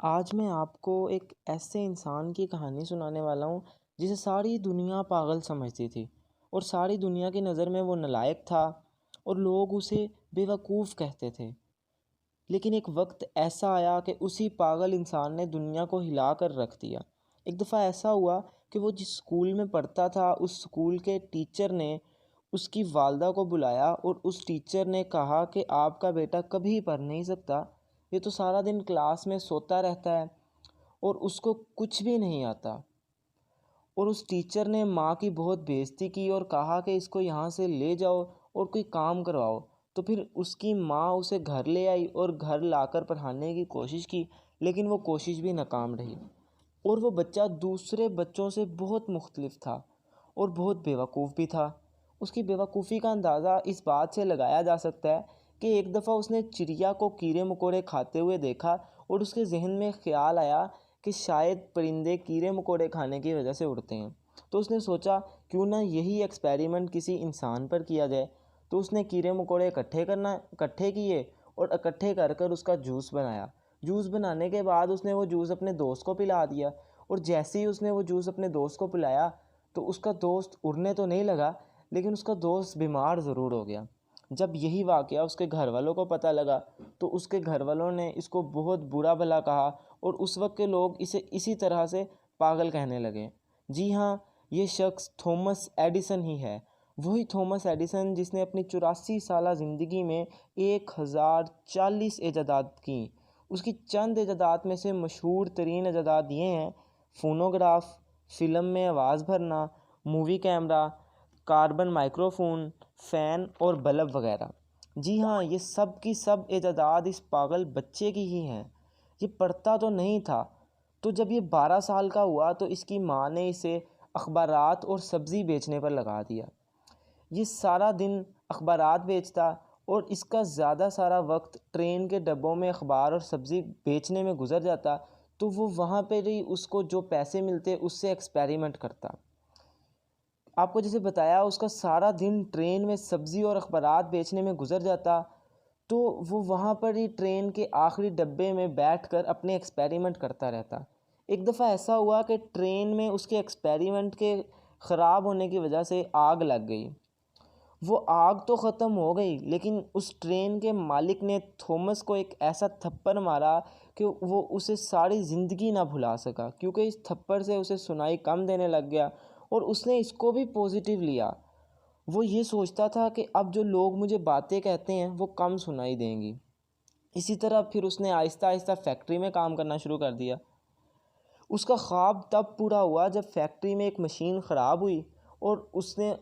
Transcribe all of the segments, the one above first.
آج میں آپ کو ایک ایسے انسان کی کہانی سنانے والا ہوں جسے ساری دنیا پاگل سمجھتی تھی اور ساری دنیا کی نظر میں وہ نالائق تھا اور لوگ اسے بے وقوف کہتے تھے۔ لیکن ایک وقت ایسا آیا کہ اسی پاگل انسان نے دنیا کو ہلا کر رکھ دیا۔ ایک دفعہ ایسا ہوا کہ وہ جس اسکول میں پڑھتا تھا اس اسکول کے ٹیچر نے اس کی والدہ کو بلایا اور اس ٹیچر نے کہا کہ آپ کا بیٹا کبھی پڑھ نہیں سکتا، یہ تو سارا دن کلاس میں سوتا رہتا ہے اور اس کو کچھ بھی نہیں آتا۔ اور اس ٹیچر نے ماں کی بہت بےعزتی کی اور کہا کہ اس کو یہاں سے لے جاؤ اور کوئی کام کرواؤ۔ تو پھر اس کی ماں اسے گھر لے آئی اور گھر لا کر پڑھانے کی کوشش کی، لیکن وہ کوشش بھی ناکام رہی۔ اور وہ بچہ دوسرے بچوں سے بہت مختلف تھا اور بہت بیوقوف بھی تھا۔ اس کی بیوقوفی کا اندازہ اس بات سے لگایا جا سکتا ہے کہ ایک دفعہ اس نے چڑیا کو کیڑے مکوڑے کھاتے ہوئے دیکھا اور اس کے ذہن میں خیال آیا کہ شاید پرندے کیڑے مکوڑے کھانے کی وجہ سے اڑتے ہیں۔ تو اس نے سوچا کیوں نہ یہی ایکسپیریمنٹ کسی انسان پر کیا جائے۔ تو اس نے کیڑے مکوڑے اکٹھے کیے اور اکٹھے کر کر اس کا جوس بنایا۔ جوس بنانے کے بعد اس نے وہ جوس اپنے دوست کو پلا دیا، اور جیسے ہی اس نے وہ جوس اپنے دوست کو پلایا تو اس کا دوست اڑنے تو نہیں لگا، لیکن اس کا دوست بیمار ضرور ہو گیا۔ جب یہی واقعہ اس کے گھر والوں کو پتہ لگا تو اس کے گھر والوں نے اس کو بہت برا بھلا کہا، اور اس وقت کے لوگ اسے اسی طرح سے پاگل کہنے لگے۔ جی ہاں، یہ شخص تھامس ایڈیسن ہی ہے، وہی تھامس ایڈیسن جس نے اپنی 84 سالہ زندگی میں 1040 ایجادات کیں۔ اس کی چند ایجادات میں سے مشہور ترین ایجادات یہ ہیں: فونوگراف، فلم میں آواز بھرنا، movie camera, carbon microphone, fan اور بلب وغیرہ۔ جی ہاں، یہ سب کی سب ایجادات اس پاگل بچے کی ہی ہیں۔ یہ پڑھتا تو نہیں تھا، تو جب یہ 12 سال کا ہوا تو اس کی ماں نے اسے اخبارات اور سبزی بیچنے پر لگا دیا۔ یہ سارا دن اخبارات بیچتا اور اس کا زیادہ سارا وقت ٹرین کے ڈبوں میں اخبار اور سبزی بیچنے میں گزر جاتا، تو وہ وہاں پہ ہی اس کو جو پیسے ملتے اس سے ایکسپیریمنٹ کرتا۔ آپ کو جیسے بتایا اس کا سارا دن ٹرین میں سبزی اور اخبارات بیچنے میں گزر جاتا، تو وہ وہاں پر ہی ٹرین کے آخری ڈبے میں بیٹھ کر اپنے ایکسپیریمنٹ کرتا رہتا۔ ایک دفعہ ایسا ہوا کہ ٹرین میں اس کے ایکسپیریمنٹ کے خراب ہونے کی وجہ سے آگ لگ گئی۔ وہ آگ تو ختم ہو گئی، لیکن اس ٹرین کے مالک نے تھامس کو ایک ایسا تھپڑ مارا کہ وہ اسے ساری زندگی نہ بھلا سکا، کیونکہ اس تھپڑ سے اسے سنائی کم دینے لگ گیا اور اس نے اس کو بھی پازیٹیو لیا۔ وہ یہ سوچتا تھا کہ اب جو لوگ مجھے باتیں کہتے ہیں وہ کم سنائی دیں گی۔ اسی طرح پھر اس نے آہستہ آہستہ فیکٹری میں کام کرنا شروع کر دیا۔ اس کا خواب تب پورا ہوا جب فیکٹری میں ایک مشین خراب ہوئی اور اس نے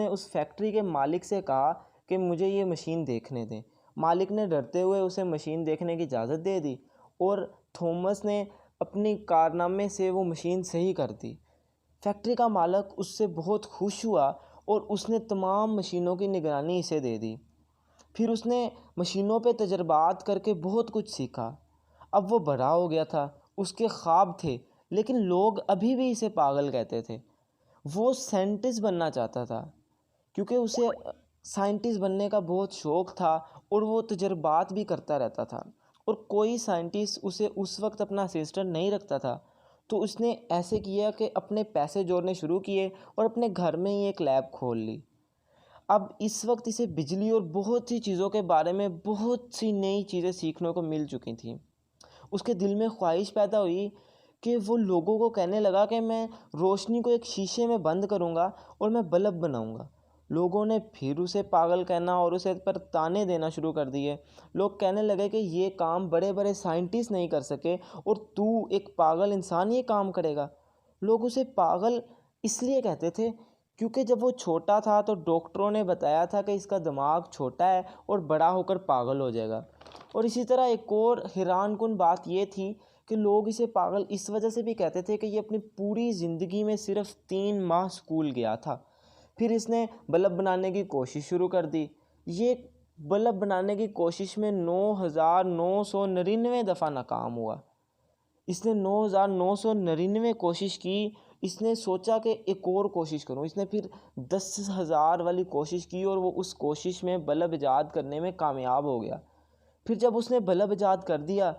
اس فیکٹری کے مالک سے کہا کہ مجھے یہ مشین دیکھنے دیں۔ مالک نے ڈرتے ہوئے اسے مشین دیکھنے کی اجازت دے دی اور تھامس نے اپنی کارنامے سے وہ مشین صحیح کر دی۔ فیکٹری کا مالک اس سے بہت خوش ہوا اور اس نے تمام مشینوں کی نگرانی اسے دے دی۔ پھر اس نے مشینوں پہ تجربات کر کے بہت کچھ سیکھا۔ اب وہ بڑا ہو گیا تھا، اس کے خواب تھے، لیکن لوگ ابھی بھی اسے پاگل کہتے تھے۔ وہ سائنٹسٹ بننا چاہتا تھا کیونکہ اسے سائنٹسٹ بننے کا بہت شوق تھا اور وہ تجربات بھی کرتا رہتا تھا، اور کوئی سائنٹسٹ اسے اس وقت اپنا اسسٹنٹ نہیں رکھتا تھا۔ تو اس نے ایسے کیا کہ اپنے پیسے جوڑنے شروع کیے اور اپنے گھر میں ہی ایک لیب کھول لی۔ اب اس وقت اسے بجلی اور بہت سی چیزوں کے بارے میں بہت سی نئی چیزیں سیکھنے کو مل چکی تھیں۔ اس کے دل میں خواہش پیدا ہوئی کہ وہ لوگوں کو کہنے لگا کہ میں روشنی کو ایک شیشے میں بند کروں گا اور میں بلب بناؤں گا۔ لوگوں نے پھر اسے پاگل کہنا اور اسے پر تانے دینا شروع کر دیے۔ لوگ کہنے لگے کہ یہ کام بڑے بڑے سائنٹسٹ نہیں کر سکے اور تو ایک پاگل انسان یہ کام کرے گا۔ لوگ اسے پاگل اس لیے کہتے تھے کیونکہ جب وہ چھوٹا تھا تو ڈاکٹروں نے بتایا تھا کہ اس کا دماغ چھوٹا ہے اور بڑا ہو کر پاگل ہو جائے گا۔ اور اسی طرح ایک اور حیران کن بات یہ تھی کہ لوگ اسے پاگل اس وجہ سے بھی کہتے تھے کہ یہ اپنی پوری زندگی میں صرف 3 ماہ اسکول گیا تھا۔ پھر اس نے بلب بنانے کی کوشش شروع کر دی۔ یہ بلب بنانے کی کوشش میں 9999 دفعہ ناکام ہوا۔ اس نے 9999 کوشش کی۔ اس نے سوچا کہ ایک اور کوشش کروں۔ اس نے پھر 10,000 والی کوشش کی اور وہ اس کوشش میں بلب ایجاد کرنے میں کامیاب ہو گیا۔ پھر جب اس نے بلب ایجاد کر دیا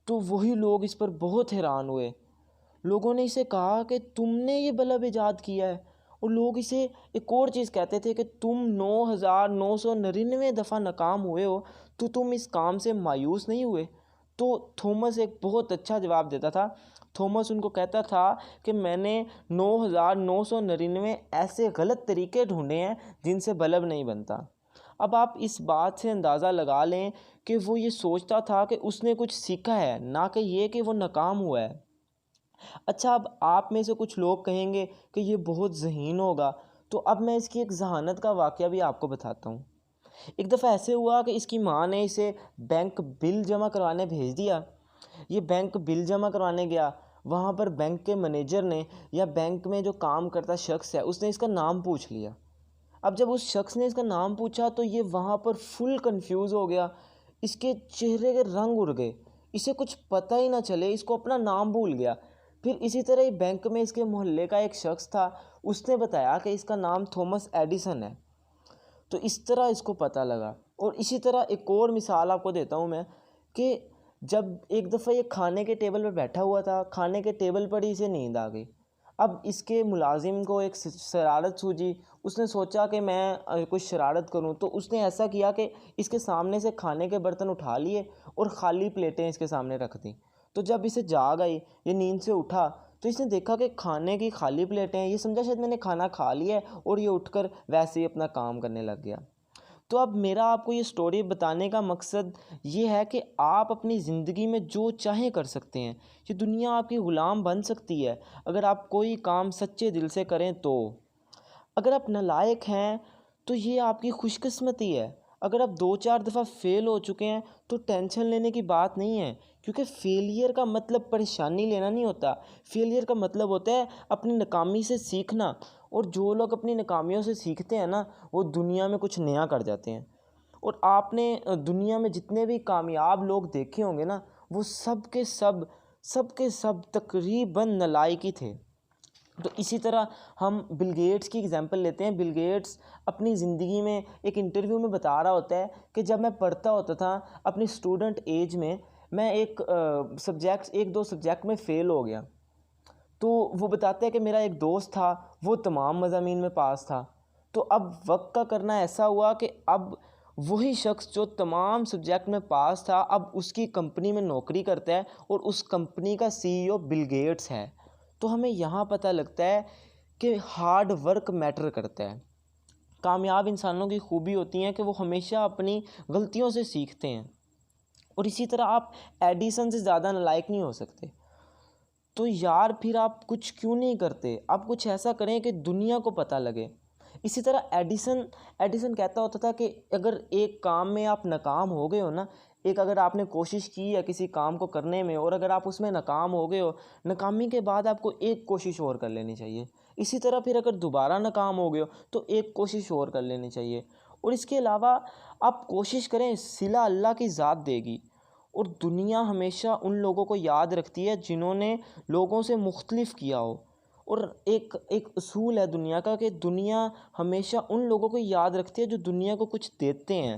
تو وہی لوگ اس پر بہت حیران ہوئے۔ لوگوں نے اسے کہا کہ تم نے یہ بلب ایجاد کیا ہے، اور لوگ اسے ایک اور چیز کہتے تھے کہ تم 9999 دفعہ ناکام ہوئے ہو تو تم اس کام سے مایوس نہیں ہوئے۔ تو تھومس ایک بہت اچھا جواب دیتا تھا۔ تھومس ان کو کہتا تھا کہ میں نے 9999 ایسے غلط طریقے ڈھونڈے ہیں جن سے بلب نہیں بنتا۔ اب آپ اس بات سے اندازہ لگا لیں کہ وہ یہ سوچتا تھا کہ اس نے کچھ سیکھا ہے، نہ کہ یہ کہ وہ ناکام ہوا ہے۔ اچھا، اب آپ میں سے کچھ لوگ کہیں گے کہ یہ بہت ذہین ہوگا، تو اب میں اس کی ایک ذہانت کا واقعہ بھی آپ کو بتاتا ہوں۔ ایک دفعہ ایسے ہوا کہ اس کی ماں نے اسے بینک بل جمع کروانے بھیج دیا۔ یہ بینک بل جمع کروانے گیا، وہاں پر بینک کے منیجر نے یا بینک میں جو کام کرتا شخص ہے اس نے اس کا نام پوچھ لیا۔ اب جب اس شخص نے اس کا نام پوچھا تو یہ وہاں پر فل کنفیوز ہو گیا، اس کے چہرے کے رنگ اڑ گئے، اسے کچھ پتہ ہی نہ چلے، اس کو اپنا نام بھول گیا۔ پھر اسی طرح ہی بینک میں اس کے محلے کا ایک شخص تھا، اس نے بتایا کہ اس کا نام تھومس ایڈیسن ہے، تو اس طرح اس کو پتہ لگا۔ اور اسی طرح ایک اور مثال آپ کو دیتا ہوں میں کہ جب ایک دفعہ یہ کھانے کے ٹیبل پر بیٹھا ہوا تھا، کھانے کے ٹیبل پر ہی اسے نیند آ گئی۔ اب اس کے ملازم کو ایک شرارت سوجی، اس نے سوچا کہ میں کچھ شرارت کروں، تو اس نے ایسا کیا کہ اس کے سامنے سے کھانے کے برتن اٹھا لیے اور خالی پلیٹیں اس کے سامنے رکھ دیں۔ تو جب اسے جاگ آئی، یہ نیند سے اٹھا، تو اس نے دیکھا کہ کھانے کی خالی پلیٹیں ہیں، یہ سمجھا شاید میں نے کھانا کھا لیا ہے، اور یہ اٹھ کر ویسے ہی اپنا کام کرنے لگ گیا۔ تو اب میرا آپ کو یہ سٹوری بتانے کا مقصد یہ ہے کہ آپ اپنی زندگی میں جو چاہیں کر سکتے ہیں، یہ دنیا آپ کی غلام بن سکتی ہے اگر آپ کوئی کام سچے دل سے کریں تو۔ اگر آپ نالائق ہیں تو یہ آپ کی خوش قسمتی ہے۔ اگر آپ 2-4 دفعہ فیل ہو چکے ہیں تو ٹینشن لینے کی بات نہیں ہے، کیونکہ فیلئر کا مطلب پریشانی لینا نہیں ہوتا۔ فیلئر کا مطلب ہوتا ہے اپنی ناکامی سے سیکھنا، اور جو لوگ اپنی ناکامیوں سے سیکھتے ہیں نا، وہ دنیا میں کچھ نیا کر جاتے ہیں۔ اور آپ نے دنیا میں جتنے بھی کامیاب لوگ دیکھے ہوں گے نا، وہ سب کے سب تقریباً نالائق ہی تھے۔ تو اسی طرح ہم بل گیٹس کی ایگزامپل لیتے ہیں۔ بل گیٹس اپنی زندگی میں ایک انٹرویو میں بتا رہا ہوتا ہے کہ جب میں پڑھتا ہوتا تھا اپنی اسٹوڈنٹ ایج میں ایک دو سبجیکٹ میں فیل ہو گیا۔ تو وہ بتاتا ہے کہ میرا ایک دوست تھا، وہ تمام مضامین میں پاس تھا۔ تو اب وقت کا کرنا ایسا ہوا کہ اب وہی شخص جو تمام سبجیکٹ میں پاس تھا، اب اس کی کمپنی میں نوکری کرتا ہے، اور اس کمپنی کا CEO بل گیٹس ہے۔ تو ہمیں یہاں پتہ لگتا ہے کہ ہارڈ ورک میٹر کرتا ہے۔ کامیاب انسانوں کی خوبی ہوتی ہے کہ وہ ہمیشہ اپنی غلطیوں سے سیکھتے ہیں، اور اسی طرح آپ ایڈیسن سے زیادہ نالائق نہیں ہو سکتے۔ تو یار پھر آپ کچھ کیوں نہیں کرتے؟ آپ کچھ ایسا کریں کہ دنیا کو پتہ لگے۔ اسی طرح ایڈیسن کہتا ہوتا تھا کہ اگر ایک کام میں آپ ناکام ہو گئے ہو نا، اگر آپ نے کوشش کی ہے کسی کام کو کرنے میں، اور اگر آپ اس میں ناکام ہو گئے ہو، ناکامی کے بعد آپ کو ایک کوشش اور کر لینی چاہیے۔ اسی طرح پھر اگر دوبارہ ناکام ہو گئے ہو تو ایک کوشش اور کر لینی چاہیے۔ اور اس کے علاوہ آپ کوشش کریں، صلہ اللہ کی ذات دے گی، اور دنیا ہمیشہ ان لوگوں کو یاد رکھتی ہے جنہوں نے لوگوں سے مختلف کیا ہو۔ اور ایک اصول ہے دنیا کا کہ دنیا ہمیشہ ان لوگوں کو یاد رکھتی ہے جو دنیا کو کچھ دیتے ہیں۔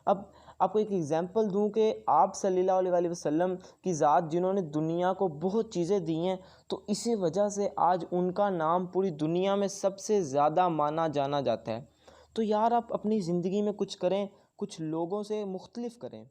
اب آپ کو ایک ایگزامپل دوں کہ آپ صلی اللہ علیہ وسلم کی ذات جنہوں نے دنیا کو بہت چیزیں دی ہیں، تو اسی وجہ سے آج ان کا نام پوری دنیا میں سب سے زیادہ مانا جانا جاتا ہے۔ تو یار آپ اپنی زندگی میں کچھ کریں، کچھ لوگوں سے مختلف کریں۔